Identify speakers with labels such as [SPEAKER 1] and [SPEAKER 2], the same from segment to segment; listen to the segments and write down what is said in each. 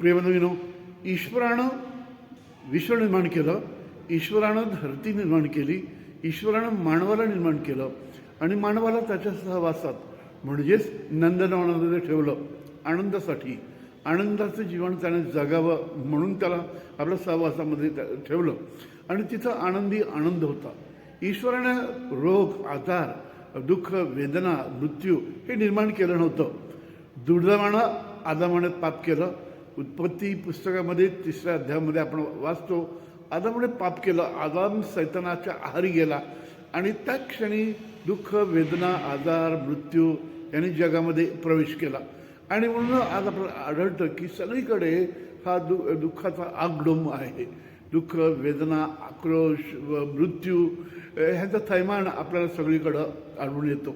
[SPEAKER 1] प्रियबंधूंनो, ईश्वरानं विश्व निर्माण केलं, ईश्वरानं धरती निर्माण केली, ईश्वरानं मानवाला निर्माण केलं आणि मानवाला त्याच्या सहवासात म्हणजेच नंदनवनामध्ये ठेवलं आनंदासाठी. आनंदाचं जीवन त्याने जगावं म्हणून त्याला आपल्या सहवासामध्ये ठेवलं आणि तिथं आनंदी आनंद होता. ईश्वरानं रोग, आजार, दुःख, वेदना, मृत्यू हे निर्माण केलं नव्हतं. दुर्दैवानं आदामाने पाप केलं. उत्पत्ती पुस्तकामध्ये 3ऱ्या अध्यायामध्ये आपण वाचतो, आदामाने पाप केलं. आदाम सैतानाच्या आहारी गेला आणि त्या क्षणी दुःख, वेदना, आजार, मृत्यू यांनी जगामध्ये प्रवेश केला. आणि म्हणून आज आपल्याला आढळतं की सगळीकडे हा दुःखाचा आगडोंब आहे. दुःख, वेदना, आक्रोश व मृत्यू ह्याचा थैमान आपल्याला सगळीकडं आढळून येतो.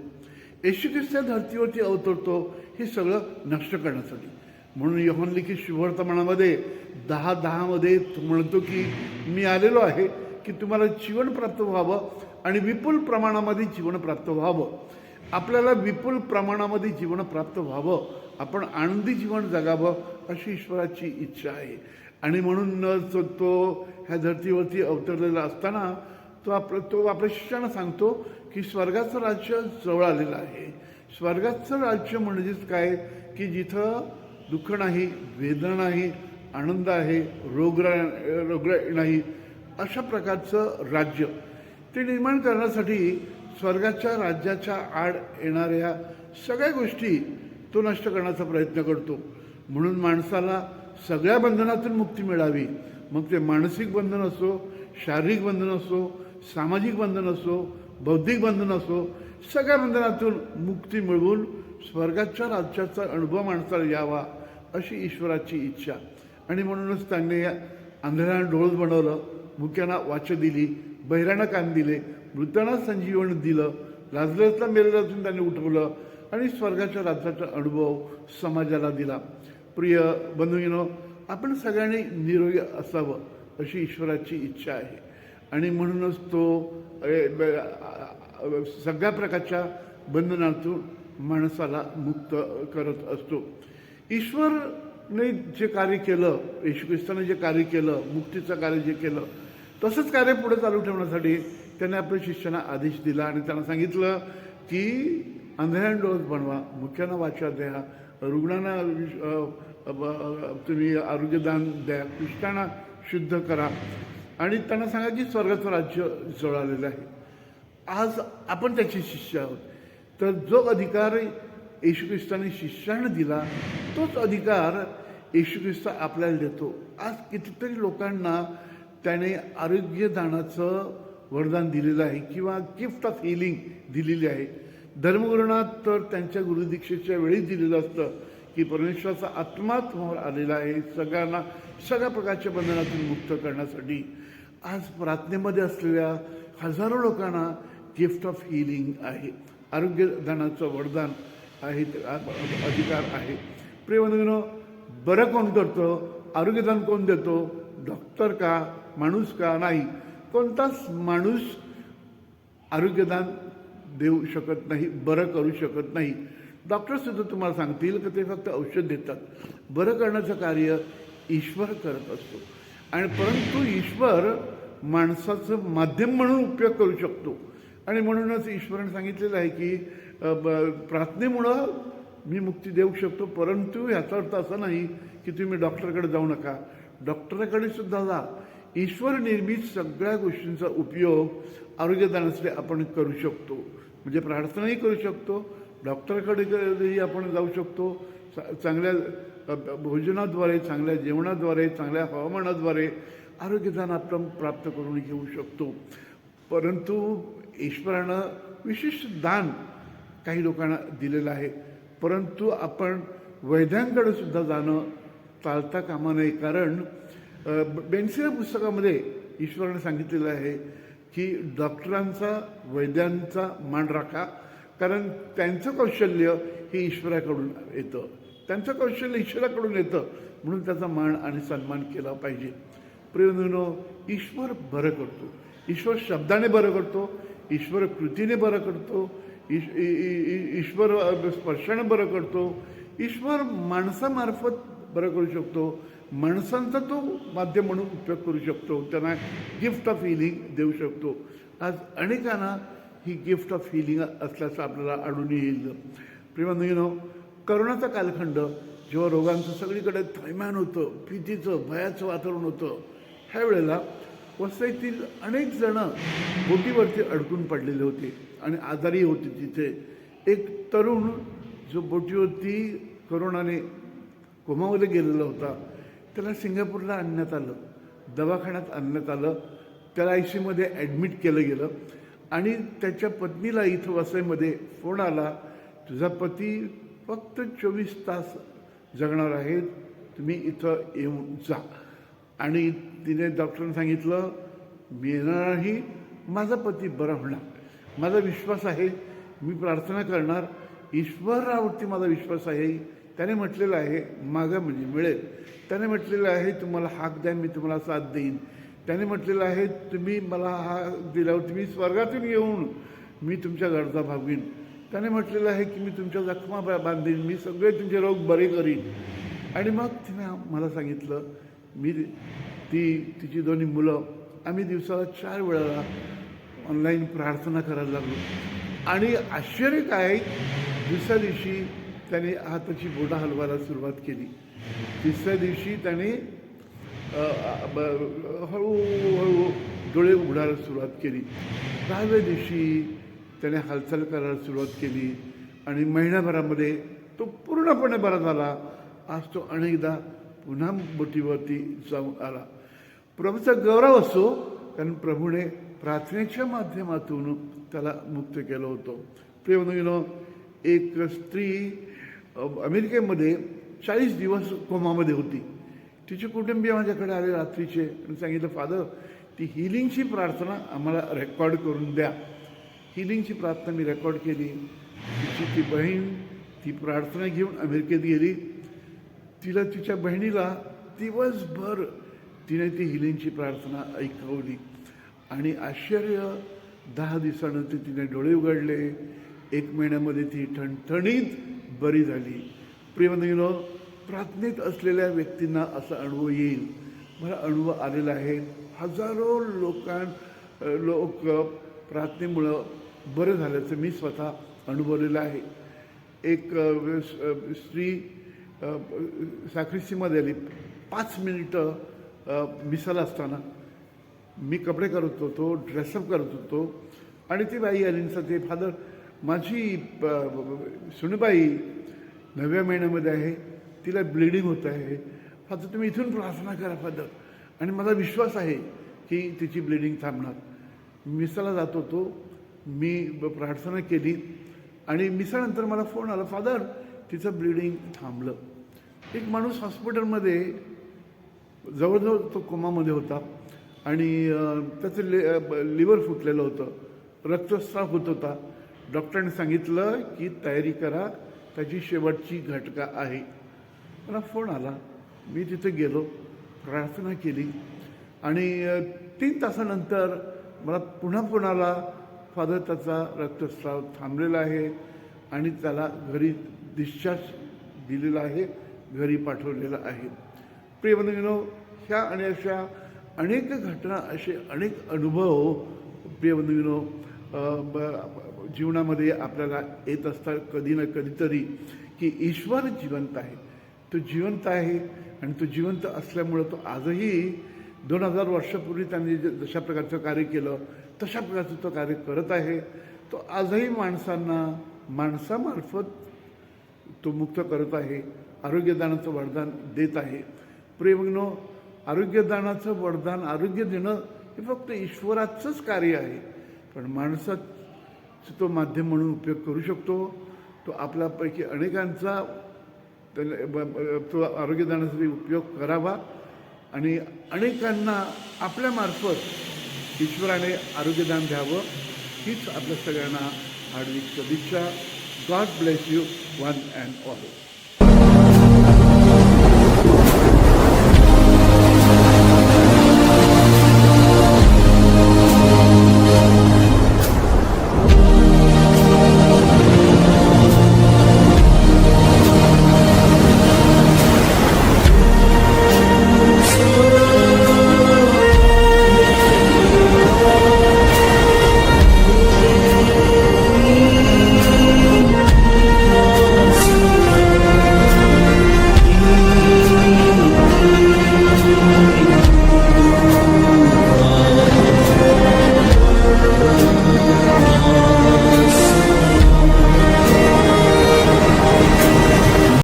[SPEAKER 1] येशू ख्रिस्त धर्तीवरती अवतरतो हे सगळं नष्ट करण्यासाठी. म्हणून योहान लिखित शुभवर्तमानामध्ये 10:10 तो म्हणतो की मी आलेलो आहे की तुम्हाला जीवन प्राप्त व्हावं आणि विपुल प्रमाणामध्ये जीवन प्राप्त व्हावं. आपल्याला विपुल प्रमाणामध्ये जीवन प्राप्त व्हावं, आपण आनंदी जीवन जगावं अशी ईश्वराची इच्छा आहे. आणि म्हणून तो ह्या धर्तीवरती अवतरलेला असताना तो आपल्या शिष्यानं सांगतो की स्वर्गाचं राज्य जवळ आलेलं आहे. स्वर्गाचं राज्य म्हणजेच काय की जिथं दुःख नाही, वेदना नाही, आनंद आहे, रोग नाही, अशा प्रकारचं राज्य ते निर्माण करण्यासाठी स्वर्गाच्या राज्याच्या आड येणाऱ्या सगळ्या गोष्टी तो नष्ट करण्याचा प्रयत्न करतो. म्हणून माणसाला सगळ्या बंधनातून मुक्ती मिळावी, मग ते मानसिक बंधन असो, शारीरिक बंधन असो, सामाजिक बंधन असो, बौद्धिक बंधन असो, सगळ्या बंधनातून मुक्ती मिळवून स्वर्गाच्या राज्याचा अनुभव माणसाला यावा अशी ईश्वराची इच्छा. आणि म्हणूनच त्यांनी आंधळ्यांना डोळस बनवलं, मुक्यांना वाचा दिली, बहिरांना कान दिले, मृतांना संजीवन दिलं, लाजरसला मेलेल्यातून त्यांनी उठवलं आणि स्वर्गाच्या राज्याचा अनुभव समाजाला दिला. प्रिय बंधूंनो, आपण सगळ्यांनी निरोगी असावं अशी ईश्वराची इच्छा आहे. आणि म्हणूनच तो सगळ्या प्रकारच्या बंधनातून माणसाला मुक्त करत असतो. ईश्वरने जे कार्य केलं, येशू ख्रिस्ताने जे कार्य केलं, मुक्तीचं कार्य जे केलं, तसंच कार्य पुढे चालू ठेवण्यासाठी त्याने आपल्या शिष्यांना आदेश दिला आणि त्यांना सांगितलं की अंधळ्यांना डोळस बनवा, मुख्यांना वाचा द्या, रुग्णांना तुम्ही आरोग्यदान द्या, कुष्ठांना शुद्ध करा आणि त्यांना सांगा की स्वर्गाचं राज्य जवळ आलेलं आहे. आज आपण त्याचे शिष्य आहोत. तर जो अधिकार येशू ख्रिस्ताने शिष्यांना दिला तोच अधिकार येशू ख्रिस्त आपल्याला देतो. आज कितीतरी लोकांना त्याने आरोग्यदानाचं वरदान दिलेलं आहे किंवा गिफ्ट ऑफ हिलिंग दिलेली आहे. धर्मगुरूंना तर त्यांच्या गुरुदीक्षेच्या वेळी दिलेलं असतं की परमेश्वराचा आत्मा तुम्हावर आलेला आहे सगळ्यांना सगळ्या प्रकारच्या बंधनातून मुक्त करण्यासाठी. आज प्रार्थनेमध्ये असलेल्या हजारो लोकांना गिफ्ट ऑफ हिलिंग आहे, आरोग्यदानाचं वरदान आहे, अधिकार आहे. प्रियबंधूंनो, बरं कोण करतं, आरोग्यदान कोण देतो? डॉक्टर का, माणूस का? नाही, कोणताच माणूस आरोग्यदान देऊ शकत नाही, बरं करू शकत नाही. डॉक्टरसुद्धा तुम्हाला सांगतील की ते फक्त औषध देतात. बरं करण्याचं कार्य ईश्वर करत असतो. आणि परंतु ईश्वर माणसाचं माध्यम म्हणून उपयोग करू शकतो. आणि म्हणूनच ईश्वराने सांगितलेलं आहे की प्रार्थनेमुळं मी मुक्ती देऊ शकतो, परंतु याचा अर्थ असा नाही की तुम्ही डॉक्टरकडे जाऊ नका. डॉक्टरकडे सुद्धा जा. ईश्वर निर्मित सगळ्या गोष्टींचा उपयोग आरोग्यदानासाठी आपण करू शकतो. म्हणजे प्रार्थनाही करू शकतो, डॉक्टरकडेही आपण जाऊ शकतो, चांगल्या भोजनाद्वारे, चांगल्या जेवणाद्वारे, चांगल्या हवामानाद्वारे आरोग्यदान आपण प्राप्त करून घेऊ शकतो. परंतु ईश्वरानं विशिष्ट दान काही लोकांना दिलेलं आहे. परंतु आपण वैद्यांकडे सुद्धा जाणं चालता कामा नये. कारण बेन्सीच्या पुस्तकामध्ये ईश्वराने सांगितलेलं आहे की डॉक्टरांचा, वैद्यांचा मान राखा, कारण त्यांचं कौशल्य हे ईश्वराकडून येतं, त्यांचं कौशल्य ईश्वराकडून येतं, म्हणून त्याचा मान आणि सन्मान केला पाहिजे. प्रियबंधूंनो, ईश्वर बरं करतो. ईश्वर शब्दाने बरं करतो, ईश्वर कृतीने बरं करतो, ईश्वर स्पर्शाने बरं करतो, ईश्वर माणसामार्फत बरं करू शकतो, माणसांचा तो माध्यम म्हणून उपयोग करू शकतो, त्यांना गिफ्ट ऑफ हिलिंग देऊ शकतो. आज अनेकांना ही गिफ्ट ऑफ हिलिंग असल्याचं आपल्याला आढळून येईल. प्रियबंधूंनो, करोनाचा कालखंड जेव्हा रोगांचं सगळीकडे थैमान होतं, भीतीचं भयाचं वातावरण होतं, ह्या वेळेला वसईतील अनेक जणं बोटीवरती अडकून पडलेले होते आणि आजारी होते. तिथे एक तरुण जो बोटीवरती करोनाने कोमामध्ये गेलेला होता, त्याला सिंगापूरला आणण्यात आलं, दवाखान्यात आणण्यात आलं, त्याला ICUमध्ये ॲडमिट केलं गेलं आणि त्याच्या पत्नीला इथं वसईमध्ये फोन आला, तुझा पती फक्त 24 तास जगणार आहेत, तुम्ही इथं येऊन जा. आणि तिने डॉक्टरांनी सांगितलं, मी येणार नाही, माझा पती बरा होणार, माझा विश्वास आहे, मी प्रार्थना करणार, ईश्वरावरती माझा विश्वास आहे. त्याने म्हटलेलं आहे मागं म्हणजे मिळेल, त्याने म्हटलेलं आहे तुम्हाला हाक द्या, मी तुम्हाला साथ देईन. त्याने म्हटलेलं आहे तुम्ही मला हाक दिल्यावर मी स्वर्गातून येऊन मी तुमच्या गरजा भागवीन. त्याने म्हटलेलं आहे की मी तुमच्या जखमा बांधीन, मी सगळे तुमचे रोग बरे करीन. आणि मग तिने मला सांगितलं, मी तिची दोन्ही मुलं आम्ही दिवसाला 4 वेळा ऑनलाईन प्रार्थना करायला लागलो. आणि आश्चर्य काय, दुसऱ्या दिवशी त्याने हाताची बोटं हलवायला सुरुवात केली, तिसऱ्या दिवशी त्याने हळूहळू डोळे उघडायला सुरुवात केली, 10व्या दिवशी त्याने हालचाल करायला सुरुवात केली आणि महिन्याभरामध्ये तो पूर्णपणे बरा झाला. आज तो अनेकदा पुन्हा बोटीवरती जाऊन आला. प्रभूचा गौरव असो, कारण प्रभूने प्रार्थनेच्या माध्यमातून त्याला मुक्त केलं होतं. प्रियबंधूंनो, एक स्त्री अमेरिकेमध्ये 40 दिवस कोमामध्ये होती. तिचे कुटुंबीय माझ्याकडे आले रात्रीचे आणि सांगितलं, फादर ती हिलिंगची प्रार्थना आम्हाला रेकॉर्ड करून द्या. हिलिंगची प्रार्थना मी रेकॉर्ड केली. तिची ती बहीण ती प्रार्थना घेऊन अमेरिकेत गेली. तिला तिच्या बहिणीला दिवसभर तिने ती हिलिंगची प्रार्थना ऐकवली आणि आश्चर्य, 10 दिवसानंतर तिने डोळे उघडले. 1 महिन्यामध्ये ती ठणठणीत बरी झाली. प्रियबंधूंनो, प्रार्थनेत असलेल्या व्यक्तींना असा अनुभव येईल. मला अनुभव आलेला आहे. हजारो लोक प्रार्थनेमुळं बरं झाल्याचं मी स्वतः अनुभवलेलं आहे. एक स्त्री साखरीसीमध्ये आली. 5 मिनिटं मिसाला असताना मी कपडे करत होतो, ड्रेसअप करत होतो आणि ती बाई आली आणि सांगते, फादर माझी सुनबाई 9व्या महिन्यामध्ये आहे, तिला ब्लिडिंग होत आहे, फादर तुम्ही इथून प्रार्थना करा फादर, आणि माझा विश्वास आहे की तिची ब्लिडिंग थांबणार. मिसाला जात होतो, मी प्रार्थना केली आणि मिसानंतर मला फोन आला, फादर तिचं ब्लिडिंग थांबलं. एक माणूस हॉस्पिटलमध्ये जवळजवळ तो कोमामध्ये होता आणि त्याचं लिव्हर फुटलेलं होतं, रक्तस्राव होत होता. डॉक्टरांनी सांगितलं की तयारी करा, त्याची शेवटची घटका आहे. मला फोन आला, मी तिथे गेलो, प्रार्थना केली आणि 3 तासानंतर मला पुन्हा फोन आला, फादर त्याचा रक्तस्राव थांबलेला आहे आणि त्याला घरी डिस्चार्ज दिलेला आहे, घरी पाठवलेलं आहे. प्रियबंधूंनो, ह्या आणि अशा अनेक घटना, असे अनेक अनुभव प्रियबंधूंनो जीवनामध्ये आपल्याला येत असतात कधी ना कधीतरी, की ईश्वर जिवंत आहे. तो जिवंत आहे आणि तो जिवंत असल्यामुळं तो आजही 2000 वर्षापूर्वी त्यांनी जशा प्रकारचं कार्य केलं तशा प्रकारचं तो कार्य करत आहे. तो आजही माणसामार्फत तो मुक्त करत आहे, आरोग्यदानाचं वरदान देत आहे. प्रियबंधूंनो, आरोग्यदानाचं वरदान, आरोग्य देणं हे फक्त ईश्वराचंच कार्य आहे, पण माणसाचं तो माध्यम म्हणून उपयोग करू शकतो. तो आपल्यापैकी अनेकांचा तो आरोग्यदानासाठी उपयोग करावा आणि अनेकांना आपल्यामार्फत ईश्वराने आरोग्यदान द्यावं, हीच आपल्या सगळ्यांना हार्दिक सदिच्छा. God bless you one and all.